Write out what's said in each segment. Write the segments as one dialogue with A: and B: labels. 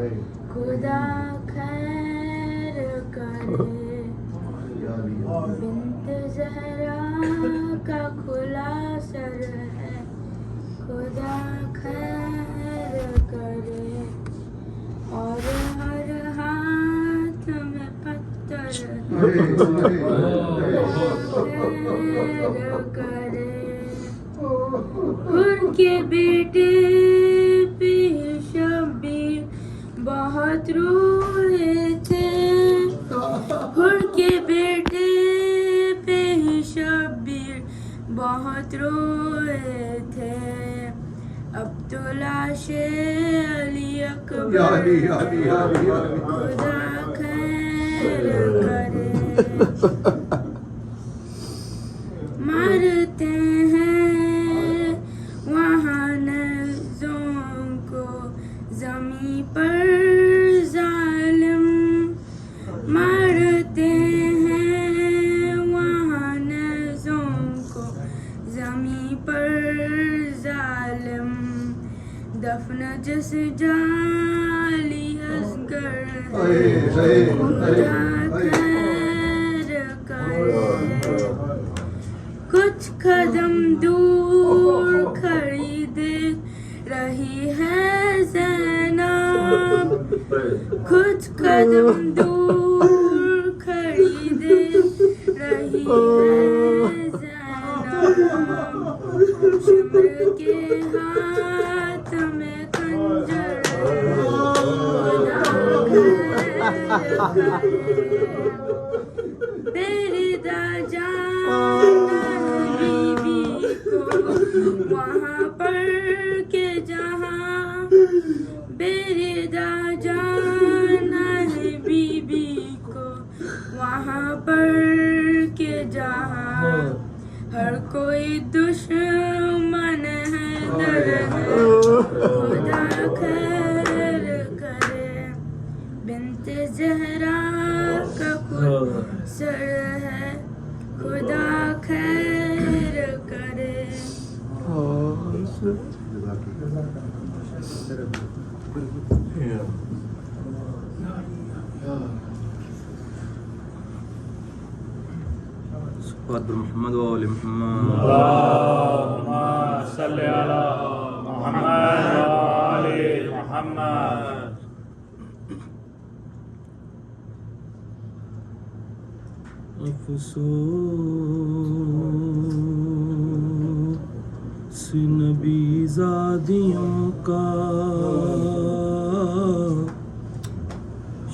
A: खुदा खैर करे, बिन्त ज़हरा का खुला सर है, खुदा खैर करे। और हर हाथ में पत्थर है, खैर करे। हुर के बेटे पे शब्बीर बहुत रोए थे, हुर के बेटे पे शब्बीर बहुत रोए थे। अब तो लाशे अली अकबर खुदा खैर करे। मारते हैं वहाँ नज़ों को ज़मीं पर ज़ालिम, मारते हैं वहाँ नज़ों को ज़मीं पर ज़ालिम। दफन जिस जाली असगर है, खुदा खैर करे। कुछ कदम दूर खड़ी देख रही है ज़ैनब, कुछ कदम दूर खड़ी देख रही है ज़ैनब। शिमर के हाथ में खंजर है, खुदा खैर करे। बेरिदा जाना बीबी को वहाँ पर के जहाँ, बेरिदा जाना है बीबी को वहाँ पर के जहाँ। हर कोई दुश्मन है दर है, खुदा खैर करे। बिन्त ज़हरा का खुद सर है, खुदा खैर करे।
B: मोहम्मद व आले मोहम्मद।
C: अल्लाहुम्मा सल्लि अला मुहम्मद व आले मुहम्मद।
B: अफ़सोस नबी ज़ादियों का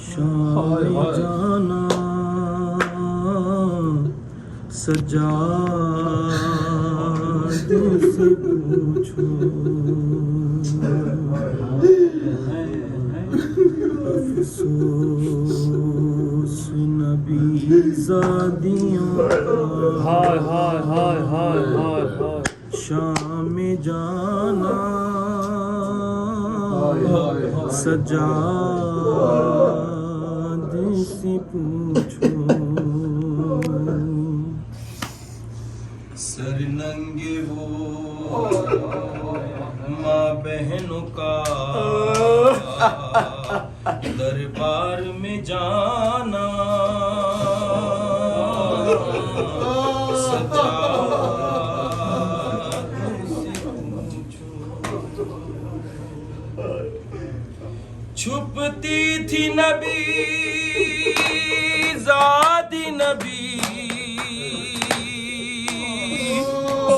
B: शान जाना सजाद से पूछो। अफ़सोस नबी ज़ादियों
C: हाय हाय हाय हाय हाय हाय।
B: शाम जाना सजाद से पूछो। सर नंगे वो माँ बहनों का दरबार में जाना छुपती थी नबी ज़ादी नबी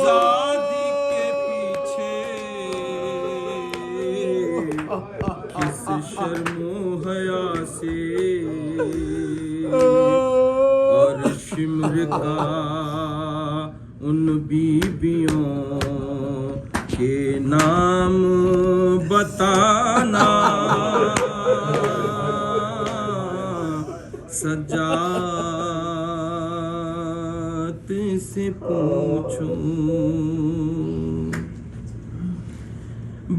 B: ज़ादी के पीछे किस शर्मो हया से और शिमर का उन बीबियों के नाम बताना सजात से पूछूं।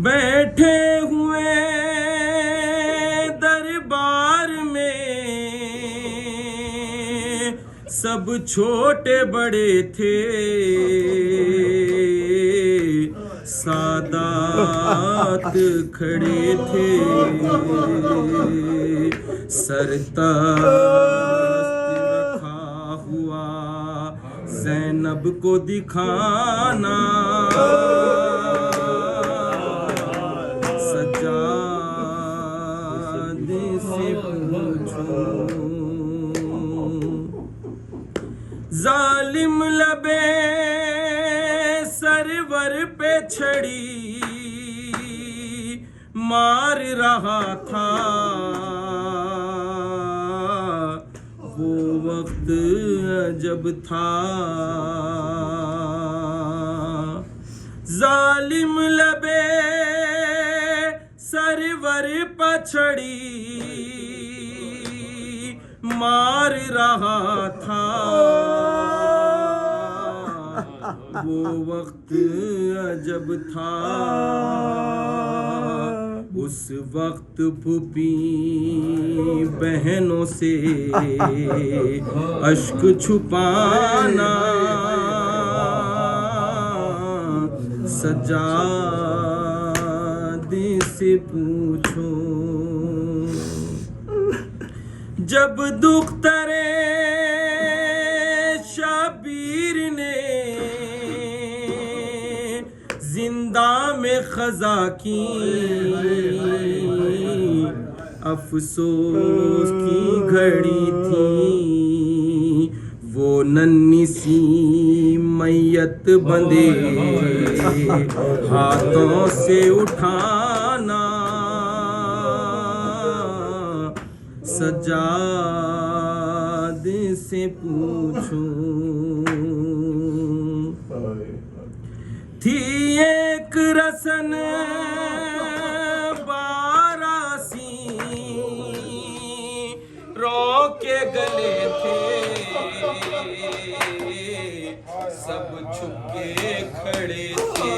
B: बैठे हुए दरबार में सब छोटे बड़े थे, सादात खड़े थे, सरतस्त रखा हुआ ज़ैनब को दिखाना, सज्जाद से पूछो जालिम लबे सरवर पे छड़ी मार रहा था, वो वक्त जब था जालिम लबे सरवर पछड़ी मार रहा था, वो वक्त जब था। उस वक्त फूफी बहनों से अश्क छुपाना, सज्जाद से पूछो जब दुख तरे शबीर ने जिंदा में खजा की, अफसोस की घड़ी थी, वो नन्ही सी मैयत बंधे हाथों से उठाना, सज्जाद से पूछो थी एक रसन बारासी, रो के गले थे सब छुपके खड़े थे,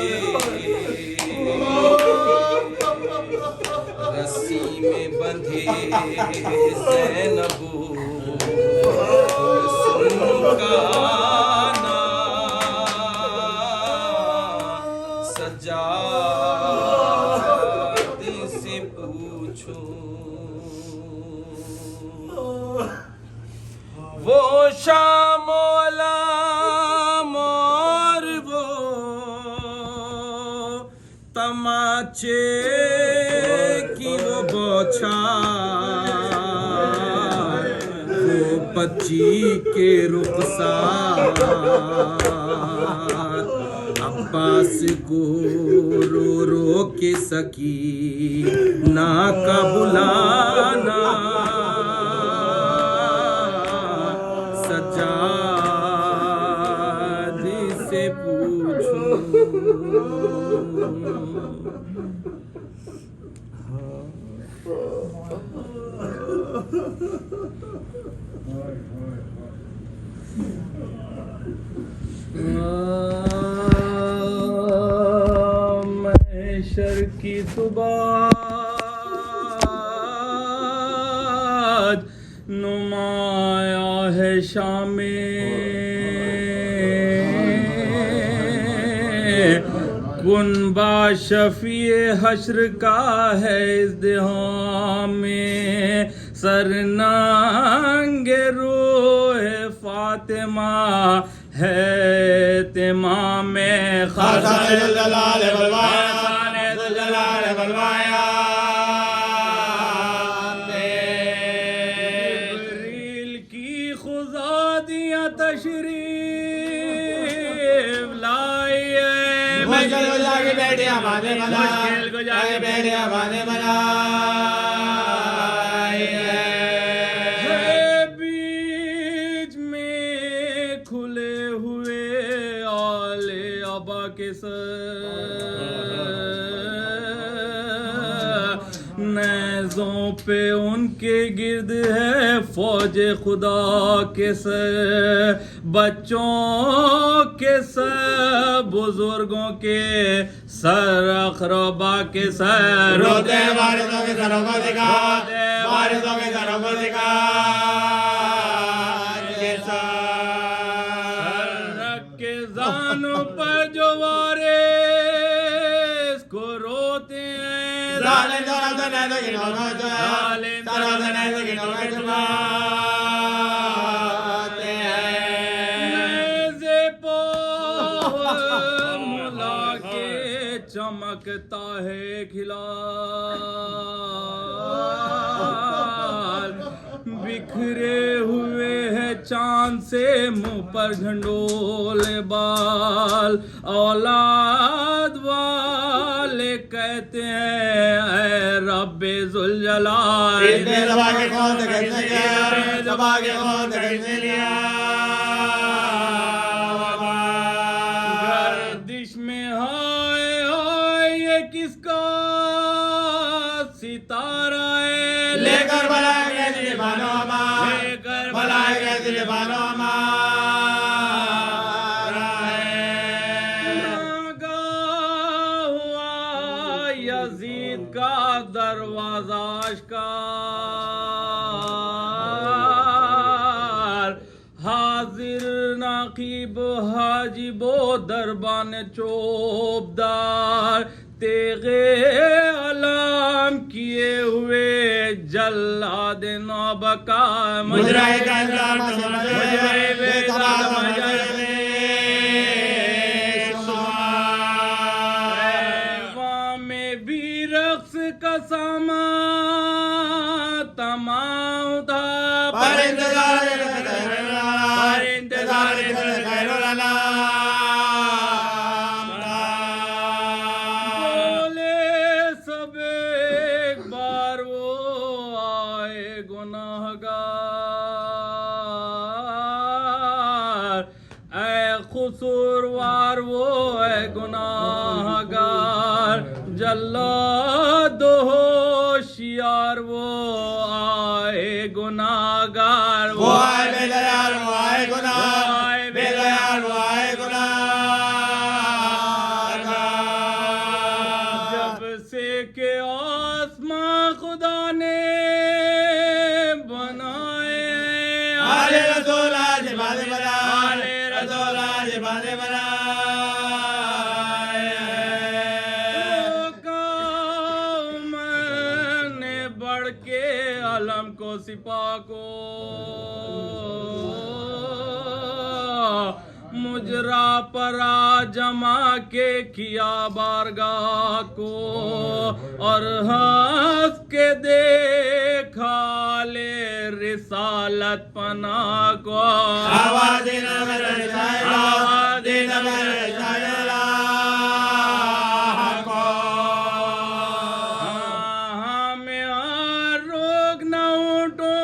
B: रस्सी में बंधे ज़ैनबो गाना, सज्जाद से पूछो वो शाम और वो तमाचे की वो बौछार, वो बच्ची के रुखसार, अब्बास को रो रो के सकी ना का बुलाना, सज्जाद से पूछो
C: महशर की सुबाज नुमाया है शामे, कुनबा शफीए हश्र का है इज़्दिहाम में, सरनांगे रोहे फातिमा है तिमाम में, खासाने जलाल बलवाया जिब्रील की खुदा दिया तशरीफ लाइए, मुश्किल को जाके बैठे हमारे बना, मुश्किल को जाके बैठे हमारे बना, बीच में खुले हुए आले अबा के नेज़ों पे उनके गिर्द है फौज खुदा के सर, बच्चों के सर, बुजुर्गों के सर, अक़रबा के सर, रोते वारिसों के सरों को दिखा, वारिसों के सरों को दिखा के सर रख के जानों पर जो वारे नेज़े पोह मुला के चमकता है खिलाल, बिखरे हुए हैं चांद से मुंह पर झंडोले बाल, औलाद वाले कहते हैं ऐ रब्बे जुल जलाल, गर्दिश में हाय हाय ये किसका सितारा है,
D: लेकर बुलाएंगे दिल बानो
C: लेकर
D: बुलाएंगे दिल बानो
C: नागा हुआ यजीद का दरवाजा आश्कार, हाजिर नाकीब हाजिबो दरबान चोबदार, तेगे अलाम किए हुए जल्लाद नौबका, मुजरे बेदाग मजरे में भी रक्स का सामा तमाम था,
D: पर इंतजार
C: बोले सब एक बार वो आए गुनाहगार, ऐ कसूरवार वो है गुनाहगार, जल्लादो होशियार वो आए गुनाहगार,
D: वो आए बेदयार वो आए गुनाह बेदयार वो आए गुनाह।
C: जब से के आसमां खुदा ने बनाए,
D: आले रसूल आज बादे बना
C: आले
D: रसूल आज बादे बना
C: मैंने बढ़ के अलम को सिपा को, मुजरा परा जमा के किया बारगाह को, और हंस के देखा ले रिसालत पना को,
D: आवाज़ नगर आवाज़ नगर
C: हमें रोग न उठो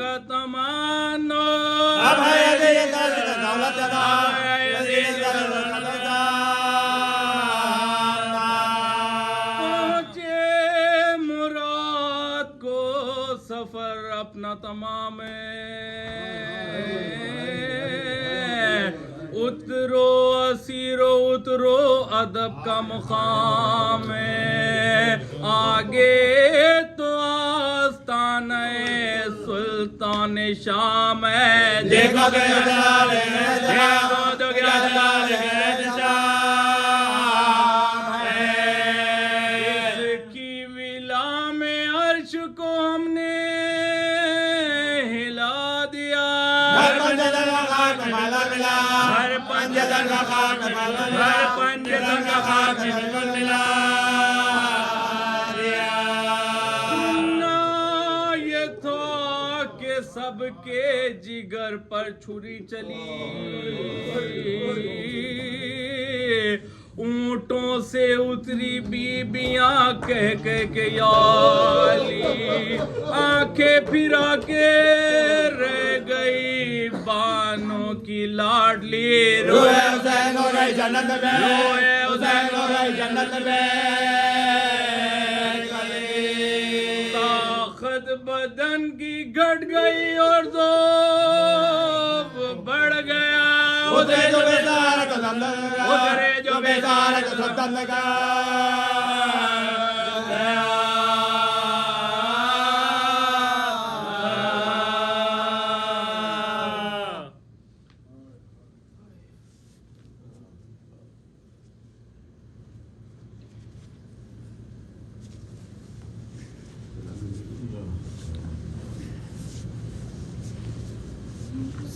C: कतमानो, पहुंचे मुराद को सफर अपना तमाम उतरो असीरो उतरो अदब का मुकाम आगे तो आस्ताने सुल्तान शाम है,
D: देखो
C: इसकी विला में अर्श को हमने हिला दिया, हर पंजतन का खाक
D: मिला
C: ना ये था कि सबके जिगर पर छुरी चली, ऊंटों से उतरी बीबियां कह कह के याली, आंखें फिरा के रह गई बानों की लाडली,
D: रोए हुसैन हो गई जन्नत में
C: रोए
D: हुसैन हो गई जन्नत में
C: ताकत बदन की घट गई और ज़ौक़ बढ़ गया,
D: उतरे जो बेजार को दम लगा
C: उतरे जो
D: बेजार को सब दम लगा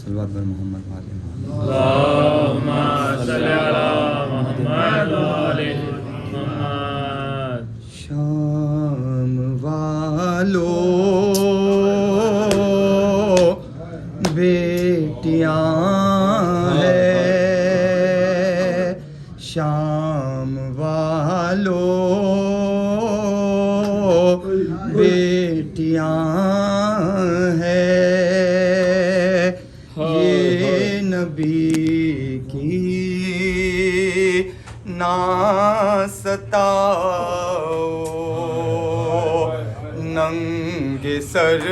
E: सल्लल्लाहु अलैहि मोहम्मद वाले
C: अल्लाहुम्मा सल्ली अला मुहम्मद व आले मुहम्मद।
E: शाम वालों बेटियां हैं, शाम वालों बेटियां हैं, ये नबी की ना सताओ, नंगे सर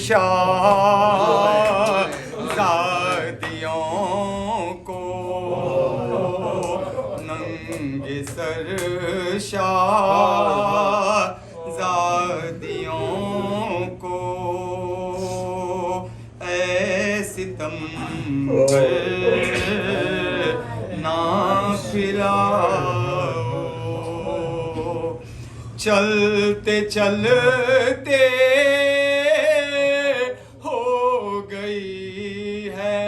E: शाहज़ादियों को, नंगे सर शाहज़ादियों को ऐ सितम ना फिराओ। चलते चलते हो गई है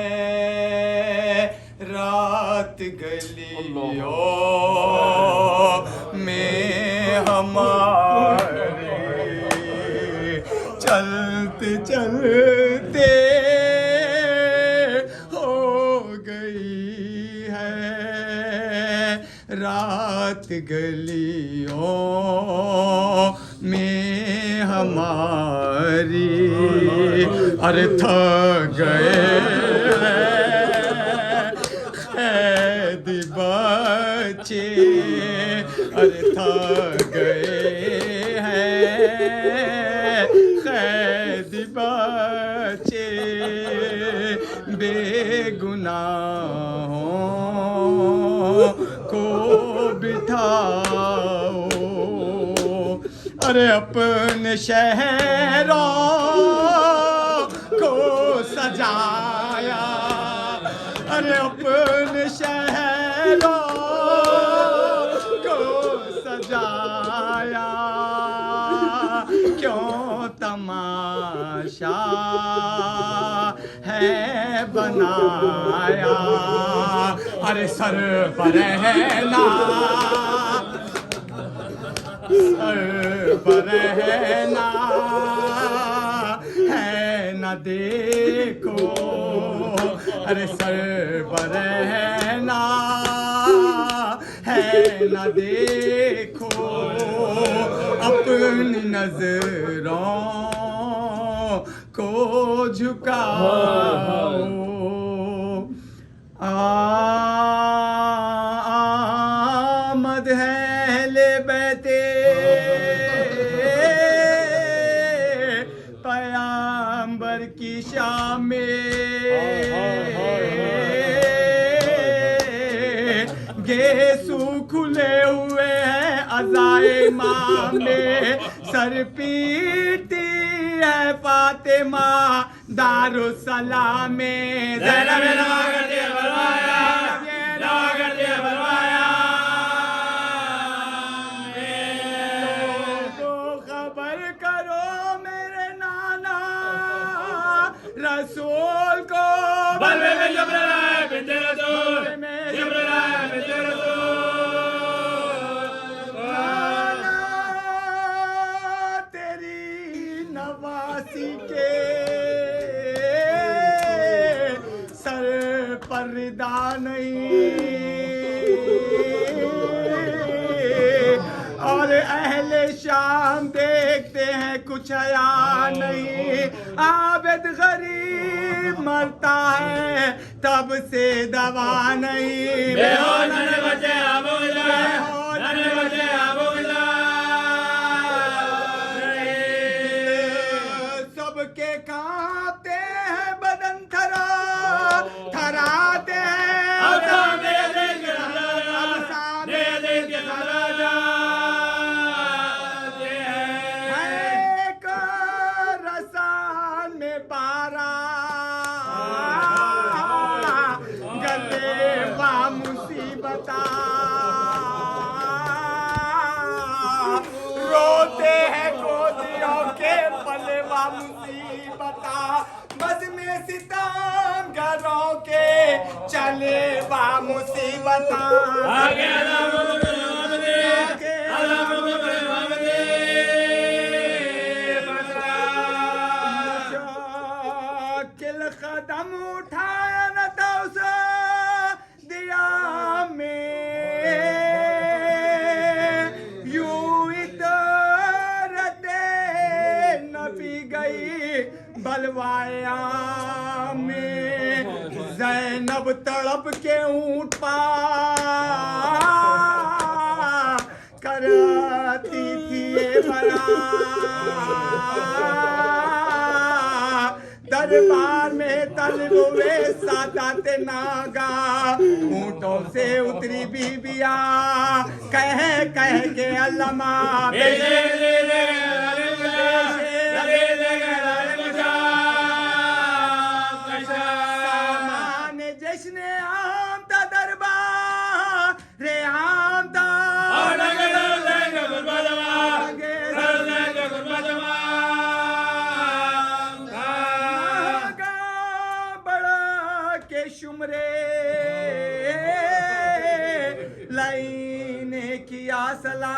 E: रात गलियों में हमारे, चलते चलते हो गई है रात गलियों में हमारी। अरे थक गए कैदी बच्चे, अरे थक गए हैं कैदी बच्चे, बेगुनाहों को बिठाओ। अरे अपने शहरों को सजाया, अरे अपने शहरों को सजाया, क्यों तमाशा है बनाया। अरे सर पर रहना, सर पर रहना है न देखो, अरे सर पर रहना है न देखो, अपनी नजरों को झुकाओ। आमद है ले बैते पयंबर की शाम में, गेसू खुले हुए हैं अज़ाए माँ में, सर पीटती है फातिमा दारुसलाम में। ज़ैनब ने नवा कर दिया बरवाया, नवा कर दिया बरवाया, तो खबर करो मेरे नाना रसूल को। बलवे में जबरील आए बिंते रसूल, जबरील आए बिंते रसूल। तेरी नवासी के सर पर रिदा नहीं, और अहले शाम देखते हैं कुछ हया नहीं। आबिद गरीब मरता है तब से दवा नहीं। बेहोश नन्हे बच्चे अबूजा, नन्हे बच्चे अबूजा, सबके कांपते हैं बदन थरा थराते हैं। मुसीबता बस में सितम घरों के चले बा मुसीबता
D: आगे अल्लाह
E: मुश्किल कदम उठाया न तो उसे दिया में यूं इतरते न पी गई बलवाया में ज़ैनब तड़प के ऊँट पा करती थी ये बरा दरबार में तलवे सादात नागा ऊँटों से उतरी बीबिया कह कह के अल्लामा सामान जश्न आम था दरबार रे आम था शुमरे लाइने किया सलाम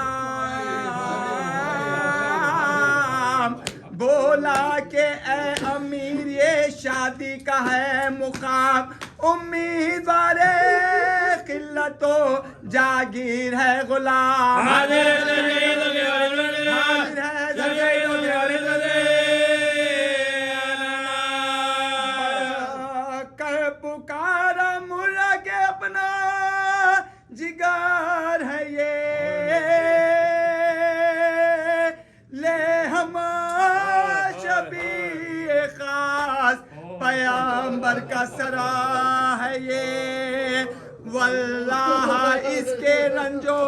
E: बोला के ए अमीर ये शादी का है मुकाम उम्मीदवार किल्लतो जागीर है गुलाम पुकारा मुर्रा के अपना जिगर है ये ले हम शबी खास पैगंबर का सरा है ये वल्लाह इसके रंजो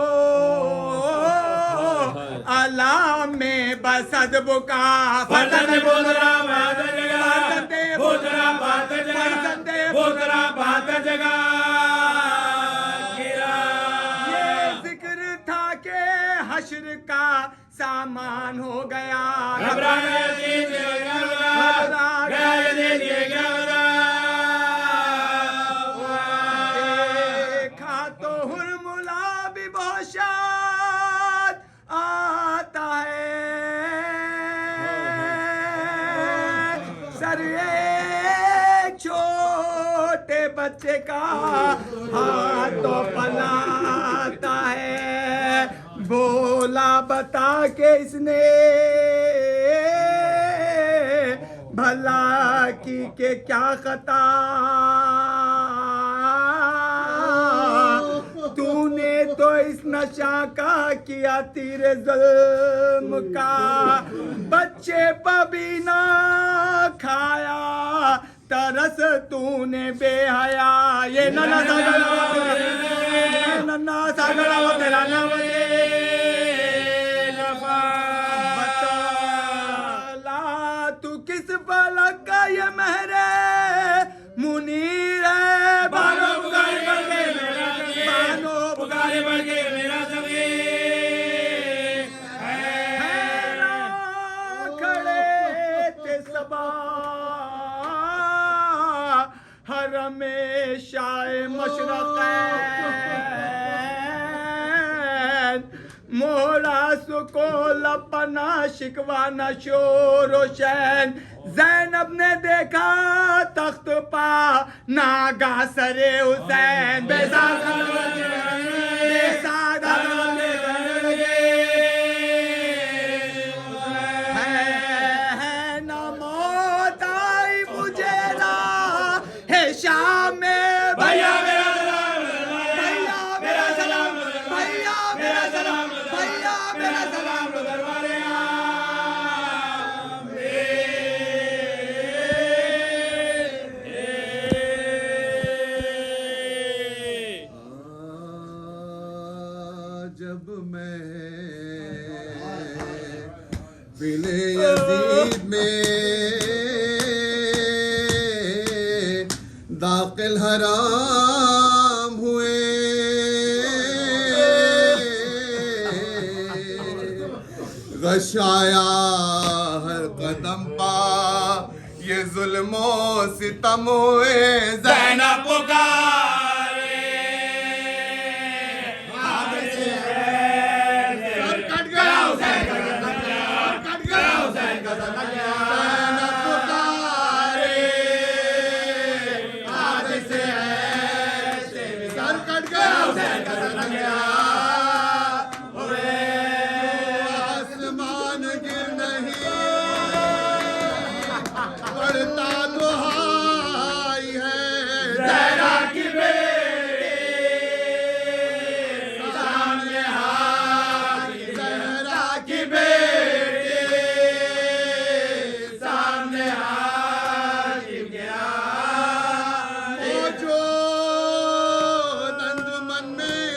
E: अल्लाह में बसद बुका फतन बोल रहा जगह ये जिक्र था के हश्र का सामान हो गया देखा तो हुरमुला भी बहुत आता है सर छोटे बच्चे का हाथ तो पलाता है बोला बता के इसने भला की के क्या खता तूने तो इस नशा का किया तीरे जुल्म का बच्चे पबी ना खाया तरस तूने बेहया ये नन्ना सागरा वो तेरा नाम बतला तू किस फलक का ये महरे मुनीर है बानो पुकारे बढ़ के मेरा खड़े थे सबा हमेशा मशरक़ैन मोहरा सुको लपना शिकवाना शोर शैन ज़ैनब ने देखा तख्त पा नागा सरे हुसैन शाम में भैया मेरा सलाम भैया मेरा सलाम भैया मेरा सलाम भैया मेरा सलाम दरबारे
B: जब मैं बिले यजीद में दाखिल हराम हुए गशाया हर कदम पा ये जुल्मो सितम हुए
D: ज़ैनब पुकारे
B: सर कट गया हुसैन का सर कट गया हुसैन का ज़ैनब पुकारे आज से है सर कट गया हुसैन का आसमान गिर नहीं पड़ता दुहाई है
D: ज़हरा की बेटी सामने हाजिर
B: ज़हरा
D: की बेटी सामने हाजिर गया
B: ओ जो अंजुमन में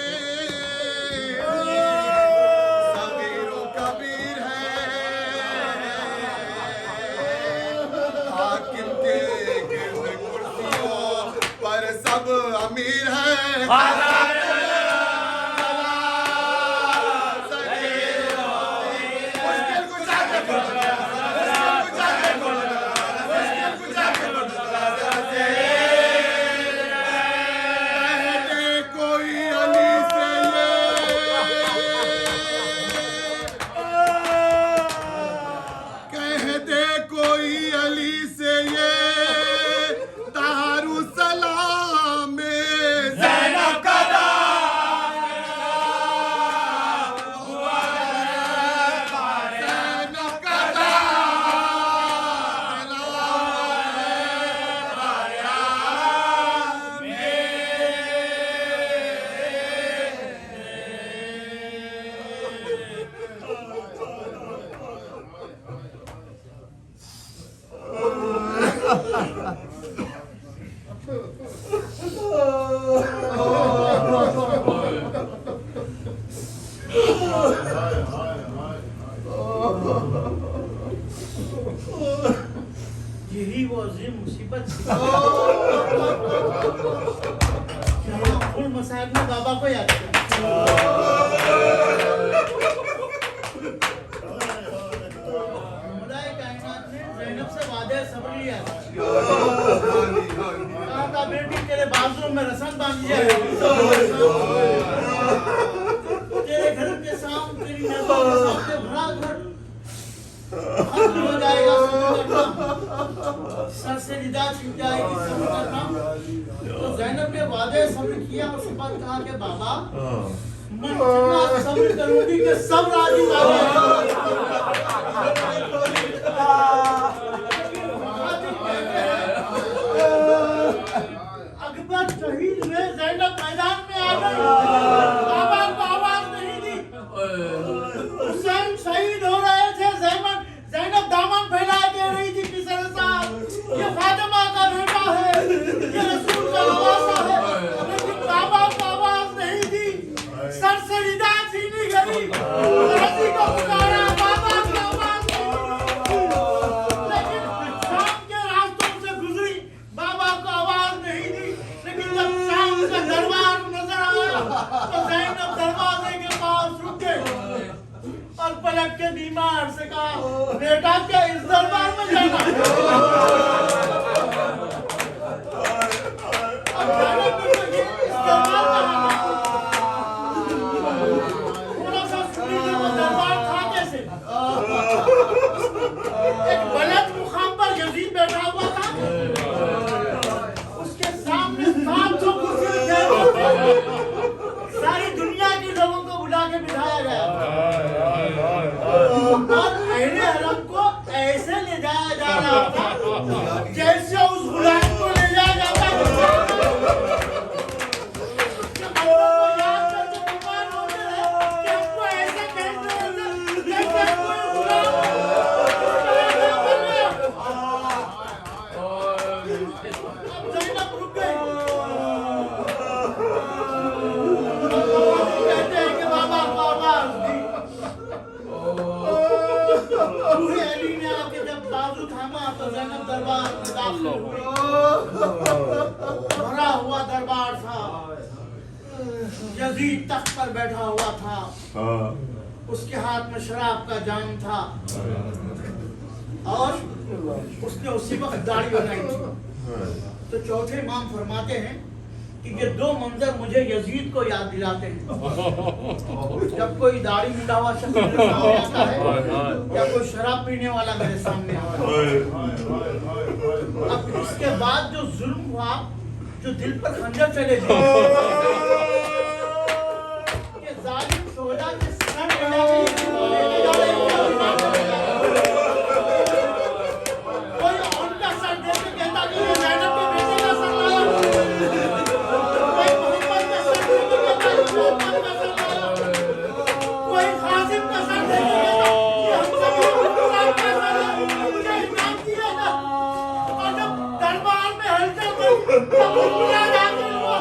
B: सगीरो कबीर है हाकिम के गिर्द कुर्सियों पर सब अमीर है मुश्किल गुज़ार के कहते कोई अली से कहते कोई अली से ये दारू सलाम में
D: ज़ैनब का
B: ज़ैनब का
F: यही वो अजीम मुसीबत फुल मसाइब में बाबा को याद किया खुदाए कायनात ने ज़ैनब से वादे सब्र लिया कहा था बेटी तेरे बाजुओं में रस्म बांध दिया तेरे घर के सामने तेरी नजरों के सामने भरा घर खत्म हो जाएगा सर से निदा छिप जाएगी सब्र करना तो ज़ैनब ने वादे सब्र किया उसके बाद कहा कि बाबा मैं इतना सब्र करूंगी कि सब राजी हो अकबर शहीद हुए ज़ैनब मैदान में आ गई बाबा को आवाज नहीं दी हुसैन शहीद हो रहे थे ज़ैनब दामन फैलाए दे रही थी किसर साहब ये फातिमा का बेटा है ये रसूल का नवासा है लेकिन बाबा को आवाज नहीं दी सर से निदा छीनी गई रसी को पुकारा बाबा की आवाज नहीं दी लेकिन शाम के रास्तों से गुजरी बाबा को आवाज नहीं दी लेकिन जब शाम का दरबार नजर आया तो ज़ैनब दरवाजे के पास रुक गए और पलट के बीमार से कहा बेटा क्या इस दरबार में जाना अब जाने के लिए इस दरबार में आना थोड़ा सा सुनी कि वो दरबार था कैसे एक गलत मुकाम पर यजीद बैठा हुआ था उसके सामने 700 कुर्सी रखे हुए थे सारी दुनिया के लोगों को बुला के बिठाया गया और अहले हरम को ऐसे ले जाया जा रहा था जैसे उस गुलाम को ले जाया जाता है भरा हुआ दरबार था यजीद तख्त पर बैठा हुआ था उसके हाथ में शराब का जाम था और उसने उसी वक्त दाढ़ी बनाई थी। तो चौथे इमाम फरमाते हैं कि ये दो मंजर मुझे यजीद को याद दिलाते हैं। जब कोई दाढ़ी मुंडा हुआ शख्स मेरे सामने आता है या कोई शराब पीने वाला मेरे सामने आता है। अब इसके बाद जो जुल्म हुआ, जो दिल पर खंजर चले गए, ये जालिम शोहदा के सर ले जा रहे हैं। कोई और का सर दे के कहता कि ये ज़ैनब के बेटे का सर लाया। कोई मोहम्मद का सर दे के कहता कि मोहम्मद का सर लाया। कोई कासिम का सर दे के कहता कि हमसे भी कुरान का सर है। मुझे इनाम दिया था। और जब दरबार में हलचल हुई, तब हुक्मरान आके हुआ।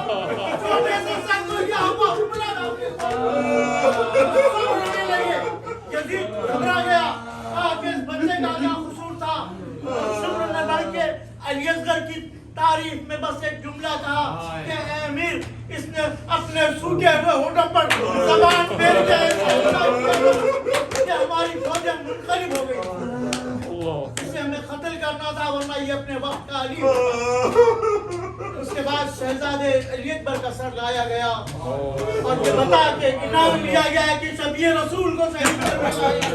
F: छोटे से सर को यहाँ हुआ, हुक्मरान आके हुआ। सब रोने लगे। यजीद घबरा गया। कि इस बच्चे का क्या कसूर था। शुक्र ने बढ़ के अलीअसगर की तारीफ में बस एक जुमला कहा कि ए अमीर, इसने अपने सूखे हुए होठों पर ज़बान फेर के ऐसा हमला किया कि हमारी फौजें मुनक़लिब हो गई। इसे हमें कत्ल करना था, वरना ये अपने वक्त का अली। उसके बाद शहजादे अली अकबर का सर लाया गया और ये बता के इनाम लिया गया कि शबीए रसूल को शहीद करना चाहिए,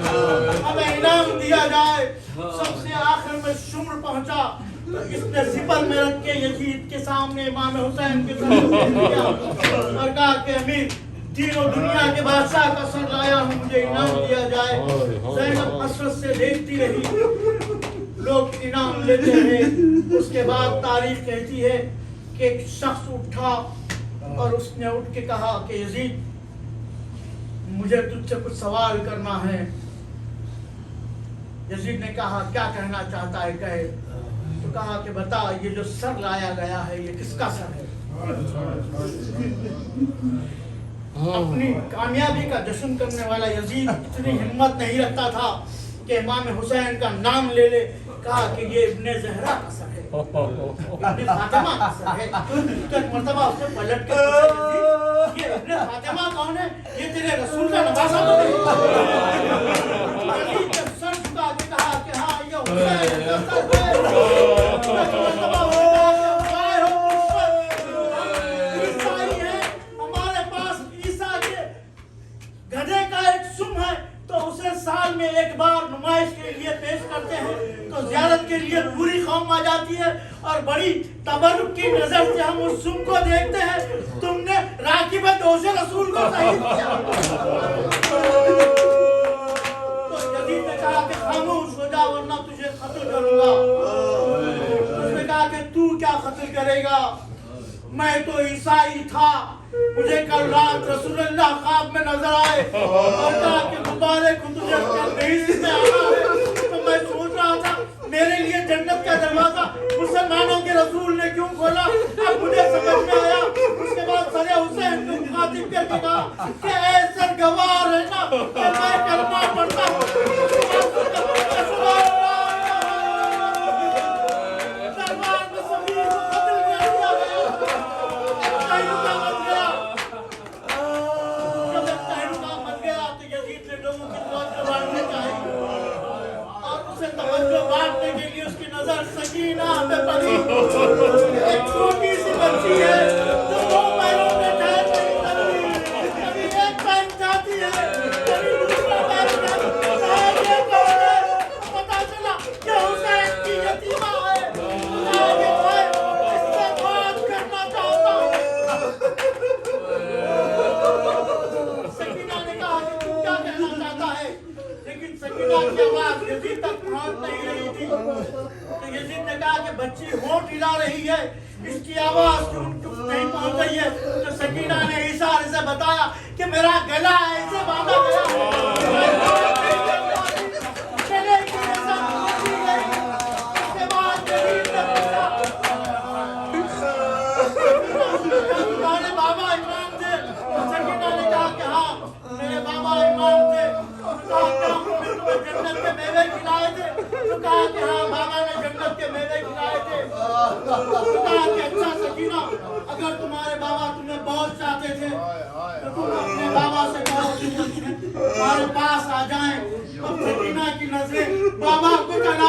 F: हमें इनाम दिया जाए। सबसे आखिर में शुम्र पहुंचा तो इसने सिपर में रख के यजीद के सामने इमाम हुसैन के सर को फेर दिया और कहा कि अमीर, तीनों दुनिया के बादशाह का सर लाया हूं, मुझे इनाम दिया जाए। ज़ैनब हसरत से देखती रही, लोग इनाम लेते हैं। उसके बाद तारीख कहती है कि एक शख्स उठा और उसने उठ के कहा कि यजीद, मुझे तुझसे कुछ सवाल करना है। यजीद ने कहा क्या कहना चाहता है कहे। तो कहा कि बता, ये जो सर लाया गया है ये किसका सर है। अपनी कामयाबी का जश्न करने वाला यजीद इतनी हिम्मत नहीं रखता था कि इमाम हुसैन का नाम ले ले। कहा कि ये इब्ने ज़हरा का सर है, इब्ने फातिमा का सर है। तो एक मर्तबा उसने पलट के पूछा, ये इब्ने फातिमा कौन है? ये तेरे रसूल का नवासा तो नहीं? यजीद ने सर झुका के कहा कि हाँ, ये हुसैन का सर है। मर्तबा गधे का एक सुम है तो उसे साल में एक बार नुमाइश के लिए पेश करते हैं, तो ज़ियारत के लिए पूरी कौम आ जाती है और बड़ी तबर्रुक की नजर से हम उस सुम को देखते हैं। तुमने राकिब दोषे रसूल को शहीद किया। तो यजीद ने कहा कि खामोश हो जा वरना तुझे कत्ल करूंगा। उसने कहा कि तू क्या कत्ल करेगा, मैं तो ईसाई था। मुझे कल रात रसूलुल्लाह ख्वाब में नजर आए और कहा कि मुबारक हो तुझे बेइज्जती में आना है। तो मैं सोच रहा था मेरे लिए जन्नत का दरवाजा मुसलमानों के रसूल ने क्यों खोला, अब मुझे समझ में आया। उसके बाद सरे हुसैन को मुखातिब करके कहा कि ऐसा गवार है ना कि मैं कलमा पढ़ता हूँ। दरबार में सभी को कत्ल कर दिया गया। बांटने के लिए उसकी नजर सकीना पे पड़ी। एक छोटी सी बच्ची है जो दो पैरों में ठहर नहीं सकती, कभी एक पैर जाती है कभी दूसरा पैर जाती है। पता चला कि हुसैन की यतीमा है। मैं इससे बात करना चाहता हूँ। सकीना ने कहा कि तू क्या कहना चाहता है, लेकिन सकीना की आवाज यजीद तक पहुंच नहीं रही थी। तो यजीद ने कहा कि बच्ची होठ हिला रही है, इसकी आवाज क्यों नहीं पहुंच रही है। तो सकीना ने इशारे से बताया कि मेरा गला ऐसे बांधा गया है। गले की रेशा टूटी गई। उसके बाद यजीद ने पूछा, तुम्हारे बाबा इमाम थे? सकीना ने कहा कि हाँ, मेरे बाबा इमाम थे। जन्नत के मेवे खिलाए थे? तो कहा कि हाँ, बाबा ने जन्नत के मेवे खिलाए थे। तो कहा कि अच्छा सकीना, अगर तुम्हारे बाबा तुम्हें बहुत चाहते थे तो तुम अपने बाबा से कहो कि तुम्हारे पास आ जाएं। अब सकीना की नजरें बाबा को चला